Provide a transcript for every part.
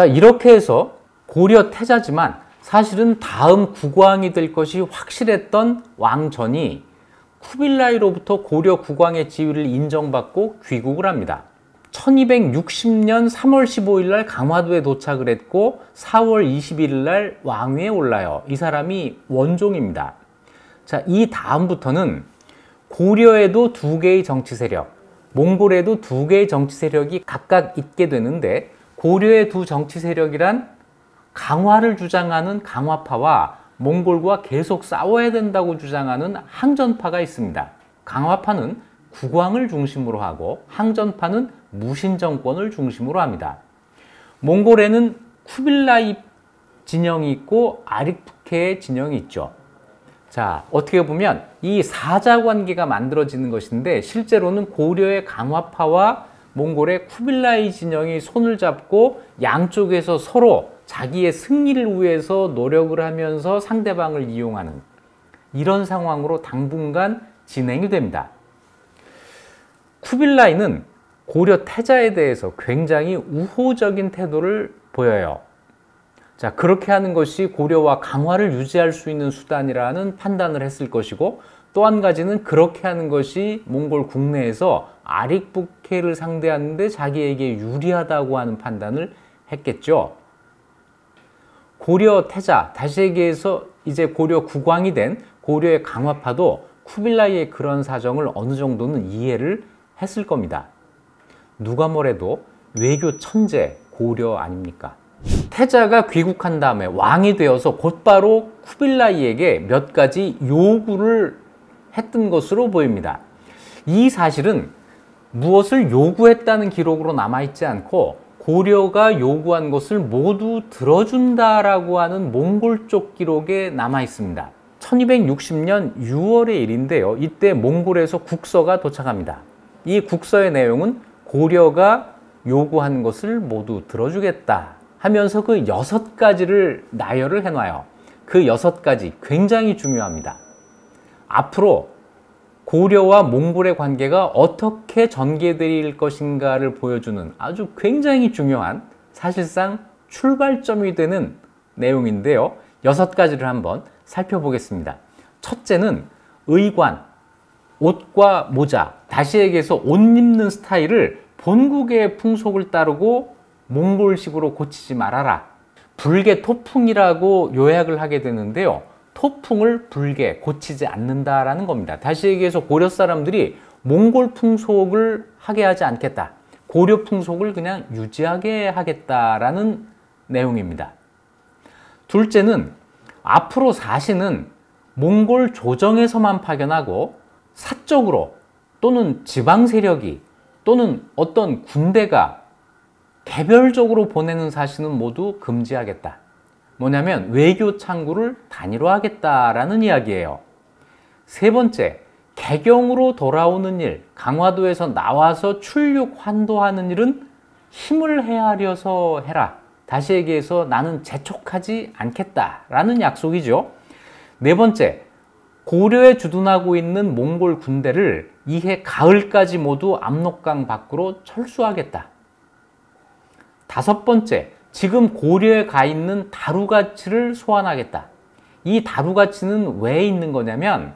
자, 이렇게 해서 고려 태자지만 사실은 다음 국왕이 될 것이 확실했던 왕전이 쿠빌라이로부터 고려 국왕의 지위를 인정받고 귀국을 합니다. 1260년 3월 15일 날 강화도에 도착을 했고 4월 21일 날 왕위에 올라요. 이 사람이 원종입니다. 자, 이 다음부터는 고려에도 두 개의 정치 세력, 몽골에도 두 개의 정치 세력이 각각 있게 되는데, 고려의 두 정치 세력이란 강화를 주장하는 강화파와 몽골과 계속 싸워야 된다고 주장하는 항전파가 있습니다. 강화파는 국왕을 중심으로 하고 항전파는 무신 정권을 중심으로 합니다. 몽골에는 쿠빌라이 진영이 있고 아릭푸케의 진영이 있죠. 자, 어떻게 보면 이 사자관계가 만들어지는 것인데, 실제로는 고려의 강화파와 몽골의 쿠빌라이 진영이 손을 잡고 양쪽에서 서로 자기의 승리를 위해서 노력을 하면서 상대방을 이용하는 이런 상황으로 당분간 진행이 됩니다. 쿠빌라이는 고려 태자에 대해서 굉장히 우호적인 태도를 보여요. 자, 그렇게 하는 것이 고려와 강화를 유지할 수 있는 수단이라는 판단을 했을 것이고, 또 한 가지는 그렇게 하는 것이 몽골 국내에서 아릭푸케를 상대하는데 자기에게 유리하다고 하는 판단을 했겠죠. 고려 태자, 다시 얘기해서 이제 고려 국왕이 된 고려의 강화파도 쿠빌라이의 그런 사정을 어느 정도는 이해를 했을 겁니다. 누가 뭐래도 외교 천재 고려 아닙니까? 태자가 귀국한 다음에 왕이 되어서 곧바로 쿠빌라이에게 몇 가지 요구를 했던 것으로 보입니다. 이 사실은 무엇을 요구했다는 기록으로 남아있지 않고 고려가 요구한 것을 모두 들어준다라고 하는 몽골 쪽 기록에 남아있습니다. 1260년 6월의 일인데요. 이때 몽골에서 국서가 도착합니다. 이 국서의 내용은 고려가 요구한 것을 모두 들어주겠다 하면서 그 6가지를 나열을 해놔요. 그 6가지 굉장히 중요합니다. 앞으로 고려와 몽골의 관계가 어떻게 전개될 것인가를 보여주는 아주 굉장히 중요한, 사실상 출발점이 되는 내용인데요. 6가지를 한번 살펴보겠습니다. 첫째는 의관, 옷과 모자, 다시 얘기해서 옷 입는 스타일을 본국의 풍속을 따르고 몽골식으로 고치지 말아라. 불개 토풍이라고 요약을 하게 되는데요. 토풍을 불개, 고치지 않는다라는 겁니다. 다시 얘기해서 고려 사람들이 몽골 풍속을 하게 하지 않겠다. 고려 풍속을 그냥 유지하게 하겠다라는 내용입니다. 둘째는 앞으로 사신은 몽골 조정에서만 파견하고 사적으로 또는 지방 세력이 또는 어떤 군대가 개별적으로 보내는 사신은 모두 금지하겠다. 뭐냐면 외교 창구를 단일화하겠다라는 이야기예요. 세 번째, 개경으로 돌아오는 일, 강화도에서 나와서 출륙 환도하는 일은 힘을 헤아려서 해라. 다시 얘기해서 나는 재촉하지 않겠다라는 약속이죠. 네 번째, 고려에 주둔하고 있는 몽골 군대를 이해 가을까지 모두 압록강 밖으로 철수하겠다. 다섯 번째, 지금 고려에 가 있는 다루가치를 소환하겠다. 이 다루가치는 왜 있는 거냐면,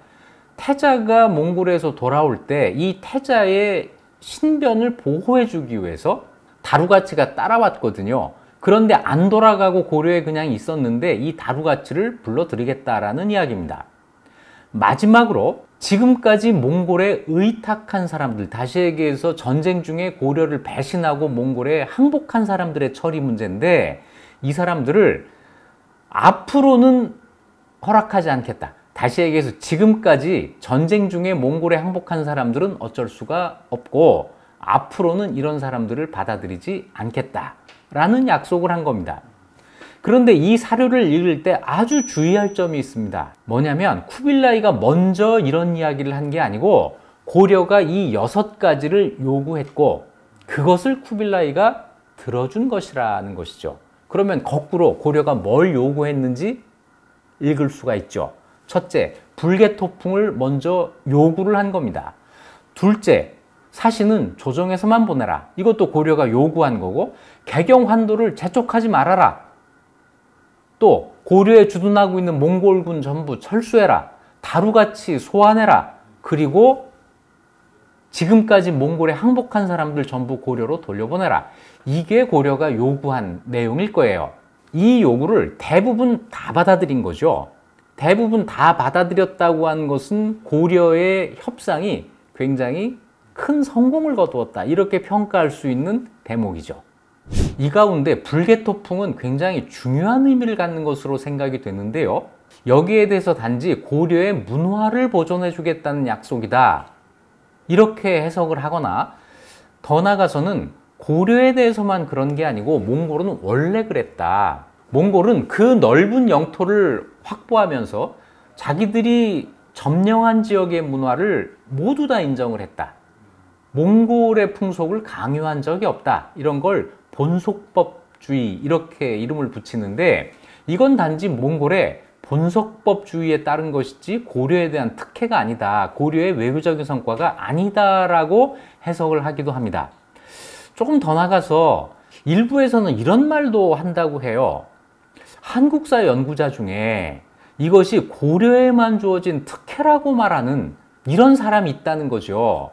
태자가 몽골에서 돌아올 때 이 태자의 신변을 보호해 주기 위해서 다루가치가 따라왔거든요. 그런데 안 돌아가고 고려에 그냥 있었는데 이 다루가치를 불러들이겠다라는 이야기입니다. 마지막으로 지금까지 몽골에 의탁한 사람들, 다시 얘기해서 전쟁 중에 고려를 배신하고 몽골에 항복한 사람들의 처리 문제인데, 이 사람들을 앞으로는 허락하지 않겠다. 다시 얘기해서 지금까지 전쟁 중에 몽골에 항복한 사람들은 어쩔 수가 없고 앞으로는 이런 사람들을 받아들이지 않겠다라는 약속을 한 겁니다. 그런데 이 사료를 읽을 때 아주 주의할 점이 있습니다. 뭐냐면 쿠빌라이가 먼저 이런 이야기를 한 게 아니고 고려가 이 6가지를 요구했고 그것을 쿠빌라이가 들어준 것이라는 것이죠. 그러면 거꾸로 고려가 뭘 요구했는지 읽을 수가 있죠. 첫째, 불개토풍을 먼저 요구를 한 겁니다. 둘째, 사시는 조정에서만 보내라. 이것도 고려가 요구한 거고, 개경환도를 재촉하지 말아라. 또 고려에 주둔하고 있는 몽골군 전부 철수해라. 다루같이 소환해라. 그리고 지금까지 몽골에 항복한 사람들 전부 고려로 돌려보내라. 이게 고려가 요구한 내용일 거예요. 이 요구를 대부분 다 받아들인 거죠. 대부분 다 받아들였다고 하는 것은 고려의 협상이 굉장히 큰 성공을 거두었다. 이렇게 평가할 수 있는 대목이죠. 이 가운데 불개토풍은 굉장히 중요한 의미를 갖는 것으로 생각이 되는데요. 여기에 대해서 단지 고려의 문화를 보존해 주겠다는 약속이다. 이렇게 해석을 하거나, 더 나아가서는 고려에 대해서만 그런 게 아니고 몽골은 원래 그랬다. 몽골은 그 넓은 영토를 확보하면서 자기들이 점령한 지역의 문화를 모두 다 인정을 했다. 몽골의 풍속을 강요한 적이 없다. 이런 걸 본속법주의 이렇게 이름을 붙이는데, 이건 단지 몽골의 본속법주의에 따른 것이지 고려에 대한 특혜가 아니다. 고려의 외교적인 성과가 아니다라고 해석을 하기도 합니다. 조금 더 나가서 일부에서는 이런 말도 한다고 해요. 한국사 연구자 중에 이것이 고려에만 주어진 특혜라고 말하는 이런 사람이 있다는 거죠.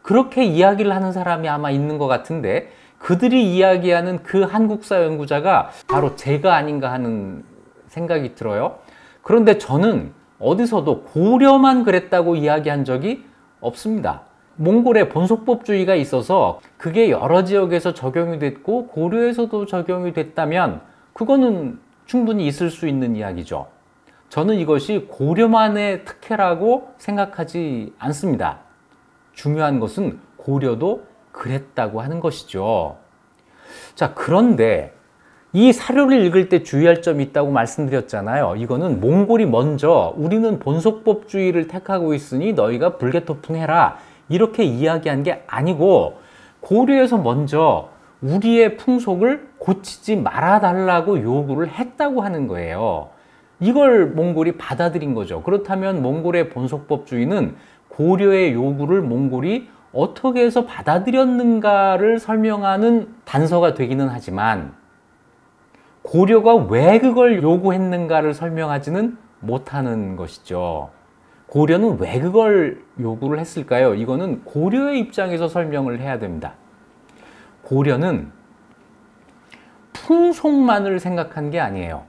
그렇게 이야기를 하는 사람이 아마 있는 것 같은데, 그들이 이야기하는 그 한국사 연구자가 바로 제가 아닌가 하는 생각이 들어요. 그런데 저는 어디서도 고려만 그랬다고 이야기한 적이 없습니다. 몽골의 본속법주의가 있어서 그게 여러 지역에서 적용이 됐고 고려에서도 적용이 됐다면 그거는 충분히 있을 수 있는 이야기죠. 저는 이것이 고려만의 특혜라고 생각하지 않습니다. 중요한 것은 고려도 그랬다고 하는 것이죠. 자, 그런데 이 사료를 읽을 때 주의할 점이 있다고 말씀드렸잖아요. 이거는 몽골이 먼저 우리는 본속법주의를 택하고 있으니 너희가 불개토풍해라 이렇게 이야기한 게 아니고, 고려에서 먼저 우리의 풍속을 고치지 말아달라고 요구를 했다고 하는 거예요. 이걸 몽골이 받아들인 거죠. 그렇다면 몽골의 본속법주의는 고려의 요구를 몽골이 어떻게 해서 받아들였는가를 설명하는 단서가 되기는 하지만, 고려가 왜 그걸 요구했는가를 설명하지는 못하는 것이죠. 고려는 왜 그걸 요구를 했을까요? 이거는 고려의 입장에서 설명을 해야 됩니다. 고려는 풍속만을 생각한 게 아니에요.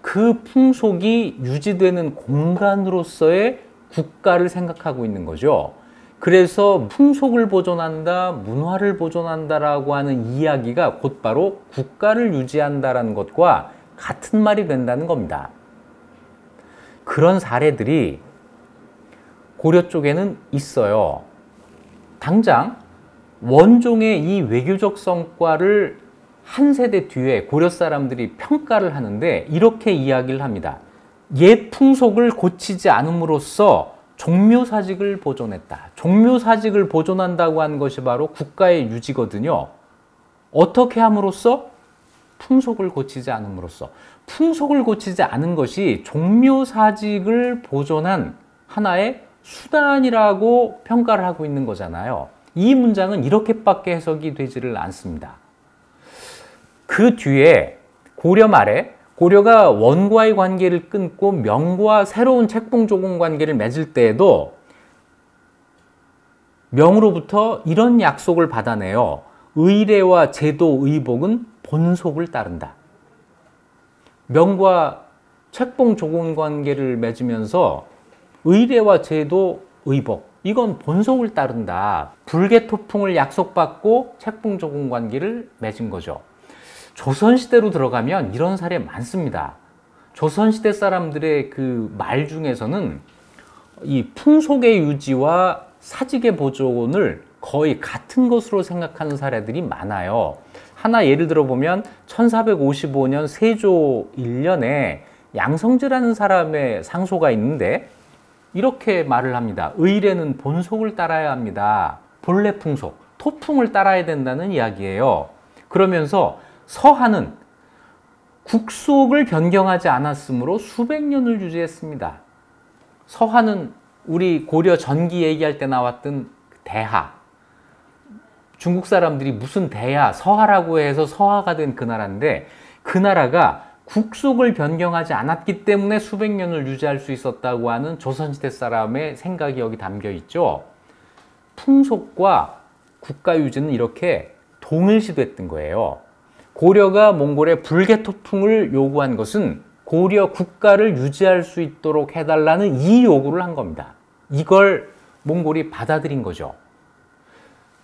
그 풍속이 유지되는 공간으로서의 국가를 생각하고 있는 거죠. 그래서 풍속을 보존한다, 문화를 보존한다라고 하는 이야기가 곧바로 국가를 유지한다라는 것과 같은 말이 된다는 겁니다. 그런 사례들이 고려 쪽에는 있어요. 당장 원종의 이 외교적 성과를 한 세대 뒤에 고려 사람들이 평가를 하는데 이렇게 이야기를 합니다. 옛 풍속을 고치지 않음으로써 종묘사직을 보존했다. 종묘사직을 보존한다고 하는 것이 바로 국가의 유지거든요. 어떻게 함으로써? 풍속을 고치지 않음으로써. 풍속을 고치지 않은 것이 종묘사직을 보존한 하나의 수단이라고 평가를 하고 있는 거잖아요. 이 문장은 이렇게밖에 해석이 되지를 않습니다. 그 뒤에 고려 말에 고려가 원과의 관계를 끊고 명과 새로운 책봉조공 관계를 맺을 때에도 명으로부터 이런 약속을 받아내요. 의례와 제도, 의복은 본속을 따른다. 명과 책봉조공 관계를 맺으면서 의례와 제도, 의복, 이건 본속을 따른다. 불개토풍을 약속받고 책봉조공 관계를 맺은 거죠. 조선시대로 들어가면 이런 사례 많습니다. 조선시대 사람들의 그 말 중에서는 이 풍속의 유지와 사직의 보존을 거의 같은 것으로 생각하는 사례들이 많아요. 하나 예를 들어보면 1455년 세조 1년에 양성제라는 사람의 상소가 있는데 이렇게 말을 합니다. 의례는 본속을 따라야 합니다. 본래 풍속, 토풍을 따라야 된다는 이야기예요. 그러면서 서한은 국속을 변경하지 않았으므로 수백 년을 유지했습니다. 서한은 우리 고려 전기 얘기할 때 나왔던 대하, 중국 사람들이 무슨 대야, 서하라고 해서 서하가 된 그 나라인데 그 나라가 국속을 변경하지 않았기 때문에 수백 년을 유지할 수 있었다고 하는 조선시대 사람의 생각이 여기 담겨 있죠. 풍속과 국가 유지는 이렇게 동일시됐던 거예요. 고려가 몽골의 불개토풍을 요구한 것은 고려 국가를 유지할 수 있도록 해달라는 이 요구를 한 겁니다. 이걸 몽골이 받아들인 거죠.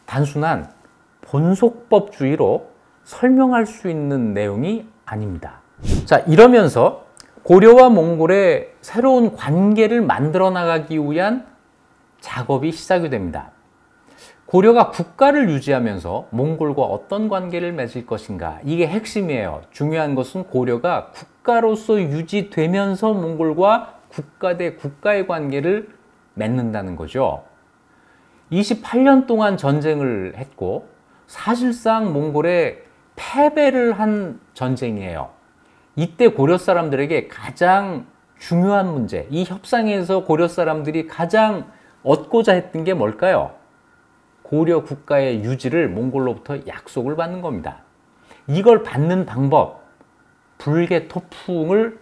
단순한 본속법주의로 설명할 수 있는 내용이 아닙니다. 자, 이러면서 고려와 몽골의 새로운 관계를 만들어 나가기 위한 작업이 시작이 됩니다. 고려가 국가를 유지하면서 몽골과 어떤 관계를 맺을 것인가, 이게 핵심이에요. 중요한 것은 고려가 국가로서 유지되면서 몽골과 국가 대 국가의 관계를 맺는다는 거죠. 28년 동안 전쟁을 했고 사실상 몽골의 패배를 한 전쟁이에요. 이때 고려 사람들에게 가장 중요한 문제, 이 협상에서 고려 사람들이 가장 얻고자 했던 게 뭘까요? 고려 국가의 유지를 몽골로부터 약속을 받는 겁니다. 이걸 받는 방법, 불개토풍을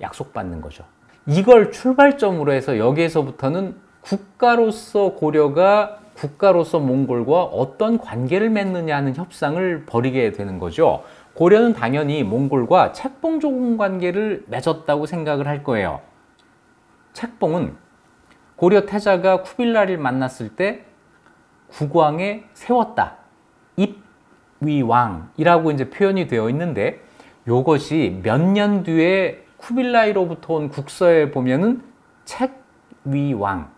약속받는 거죠. 이걸 출발점으로 해서 여기에서부터는 국가로서 고려가 국가로서 몽골과 어떤 관계를 맺느냐 하는 협상을 벌이게 되는 거죠. 고려는 당연히 몽골과 책봉조공 관계를 맺었다고 생각을 할 거예요. 책봉은 고려 태자가 쿠빌라이를 만났을 때 국왕에 세웠다. 입위왕이라고 이제 표현이 되어 있는데, 이것이 몇 년 뒤에 쿠빌라이로부터 온 국서에 보면은 책위왕으로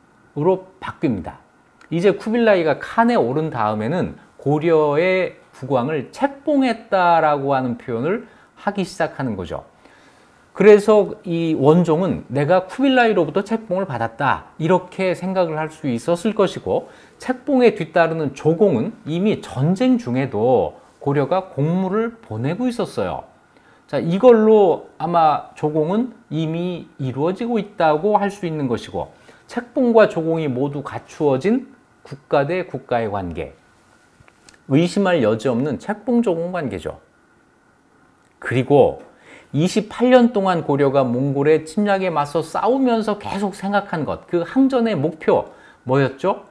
바뀝니다. 이제 쿠빌라이가 칸에 오른 다음에는 고려의 국왕을 책봉했다라고 하는 표현을 하기 시작하는 거죠. 그래서 이 원종은 내가 쿠빌라이로부터 책봉을 받았다, 이렇게 생각을 할 수 있었을 것이고, 책봉에 뒤따르는 조공은 이미 전쟁 중에도 고려가 공물을 보내고 있었어요. 자, 이걸로 아마 조공은 이미 이루어지고 있다고 할 수 있는 것이고, 책봉과 조공이 모두 갖추어진 국가 대 국가의 관계, 의심할 여지 없는 책봉조공 관계죠. 그리고 28년 동안 고려가 몽골의 침략에 맞서 싸우면서 계속 생각한 것, 그 항전의 목표 뭐였죠?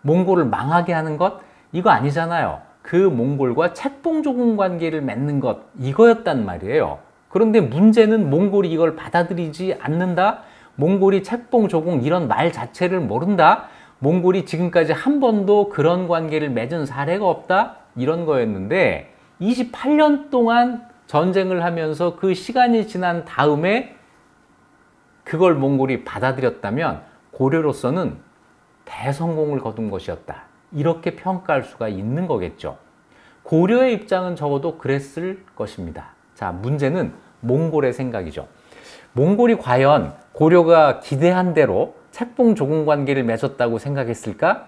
몽골을 망하게 하는 것? 이거 아니잖아요. 그 몽골과 책봉조공 관계를 맺는 것, 이거였단 말이에요. 그런데 문제는 몽골이 이걸 받아들이지 않는다? 몽골이 책봉조공 이런 말 자체를 모른다? 몽골이 지금까지 한 번도 그런 관계를 맺은 사례가 없다? 이런 거였는데 28년 동안 전쟁을 하면서 그 시간이 지난 다음에 그걸 몽골이 받아들였다면 고려로서는 대성공을 거둔 것이었다, 이렇게 평가할 수가 있는 거겠죠. 고려의 입장은 적어도 그랬을 것입니다. 자, 문제는 몽골의 생각이죠. 몽골이 과연 고려가 기대한 대로 책봉조공 관계를 맺었다고 생각했을까?